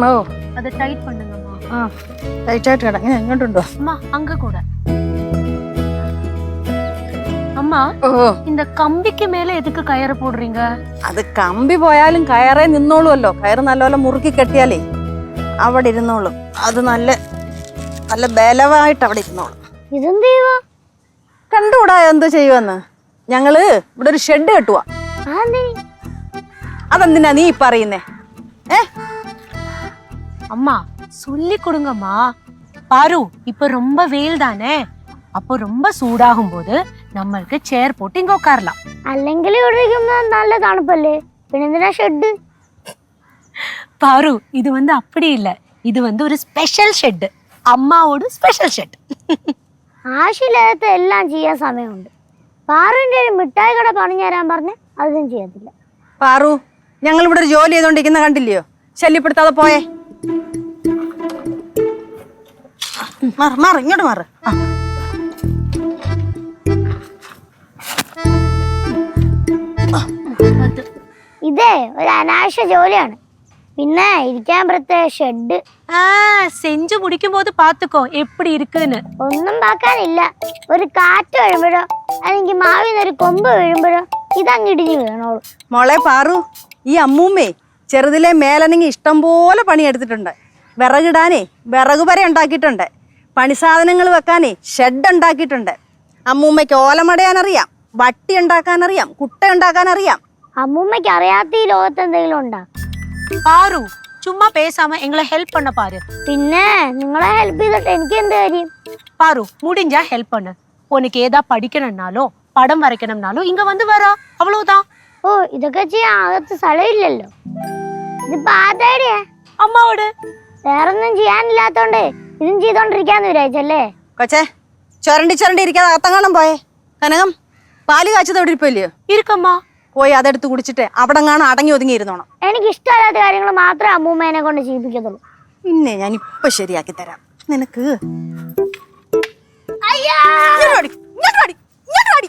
ഓ அதை tight பண்ணுங்கம்மா. Tight ആയിട്ട് കിടങ്ങ എങ്ങോട്ടുണ്ടോ அம்மா அங்க கூட. அம்மா ഓ இந்த கம்பிக்கு மேல எதுக்கு கயிறு போடுறீங்க? അത് കമ്പി പോയാലും കയറേ നിന്നോളുമല്ലോ. കയറ് നല്ലപോലെ മുറുക്കി കെട്ടിയാലേ അവിടെ ഇരുന്നോളും. അത് നല്ല നല്ല ബലമായിട്ട് അവിടെ ഇരുന്നോളും. ഇതെന്ത് ചെയ്യുവാ? കണ്ടുകൂടാ എന്ത് ചെയ്യുമെന്ന്. ഞങ്ങള് ഇവിടെ ഒരു ഷെഡ് കെട്ടുവാ. അതെന്തിനാ നീ പറയുന്നേ? அம்மா சொல்லி கொடுங்கம்மா. பாரு இப்ப ரொம்ப வெயில் தானே, அப்போ ரொம்ப சூடாகும் போது നമ്മൾക്ക് ചെയർ പോട്ട് ഇങ്ങ ഉட்காரலாம். അല്ലെങ്കിൽ ഇവിടെ ഇരിക്കുമ്പോ നല്ല തണുപ്പല്ലേ, പിന്നെന്തിനാ ഷെഡ്? பாரு இது வந்து அப்படி இல்ல, இது வந்து ஒரு ஸ்பெஷல் ഷെഡ്, അമ്മാവോട് സ്പെഷ്യൽ ഷെഡ്. ആവശ്യമില്ലാത്ത എല്ലാം ചെയ്യാൻ സമയമുണ്ട്. പാറുവിന്റെ ഒരു മിഠായി കട പണിഞ്ഞു തരാൻ പറഞ്ഞ് അതൊന്നും ചെയ്യത്തില്ല. പാറു, ഞങ്ങൾ ഇവിടെ ഒരു ജോലി ചെയ്തോണ്ടിരിക്കുന്ന കണ്ടില്ലയോ? ശല്യപ്പെടുത്താതെ പോയേ. മാറ് ഇങ്ങോട്ട് മാറ്. ഇതേ ഒരു അനാവശ്യ ജോലിയാണ്. പിന്നെ ഇരിക്കാൻ പ്രത്യേക ഷെഡ്. செஞ்சு முடிக்கும் போது பாத்துக்கோ எப்படி இருக்குன்னு. ഒന്നും പാക്കാനില്ല. ഒരു കാറ്റ് വീഴുമ്പോഴോ അല്ലെങ്കിൽ മാവിൽ ഒരു കൊമ്പ് വീഴുമ്പോഴോ ഇതങ്ങ് ഇടിഞ്ഞു വീണോളൂ. മോളെ പാറു, ഈ അമ്മൂമ്മേ ചെറുതിലെ മേലനങ്ങി ഇഷ്ടം പോലെ പണിയെടുത്തിട്ടുണ്ട്. വിറകിടാനേ വിറക് വരെ ഉണ്ടാക്കിയിട്ടുണ്ട്. പണിസാധനങ്ങൾ വെക്കാനേ ഷെഡ് ഉണ്ടാക്കിയിട്ടുണ്ട്. അമ്മൂമ്മയ്ക്ക് ഓലമടയാനറിയാം, വട്ടി ഉണ്ടാക്കാനറിയാം, കുട്ട ഉണ്ടാക്കാനറിയാം. അമ്മൂമ്മയ്ക്ക് അറിയാത്ത ഈ ലോകത്ത് എന്തെങ്കിലും ഉണ്ടാ? பாரு சும்மா பேசாம எங்களை ஹெல்ப் பண்ண பாரு. പിന്നെ നിങ്ങളെ ഹെൽപ്പ് ചെയ്തിട്ട് എനിക്ക് എന്ത് കാര്യം? பாரு முடிஞ்சா ஹெல்ப் பண்ணு. உனக்கு ஏதா படிக்கணும்னாலோ படம் வரைக்கணும்னாலோ இங்க வந்து வரா, அவ்வளவுதான். ഓ, ഇതൊക്കെ ചെയ്യാൻ അകത്ത് സ്ഥലമില്ലല്ലോ. ഇതിപ്പോ ആരുടെയാ? അമ്മാവോട്. വേറൊന്നും ചെയ്യാനില്ലാത്തോണ്ട് ഇതും ചെയ്തോണ്ടിരിക്കാന്ന് വിചാരിച്ചല്ലേ? കൊച്ചേ, ചുരണ്ടി ഇരിക്കാതെ അകത്തങ്ങാണം പോയേ. കനകം, പാല് കാച്ചത് എവിടെ ഇരിപ്പല്ലയോ? இருக்கம்மா. പോയി അതെടുത്ത് കുടിച്ചിട്ട് അവിടെ കാണാൻ അടങ്ങി ഒതുങ്ങിയിരുന്നോണം. എനിക്ക് ഇഷ്ടമല്ലാത്ത കാര്യങ്ങൾ മാത്രമേ അമ്മൂമ്മേനെ കൊണ്ട് ചെയ്യിപ്പിക്കത്തുള്ളൂ. പിന്നെ ഞാൻ ഇപ്പൊ ശരിയാക്കി തരാം നിനക്ക്. അയ്യോ, ഇങ്ങോട്ട് വാടി, ഇങ്ങോട്ട് വാടി, ഇങ്ങോട്ട് വാടി.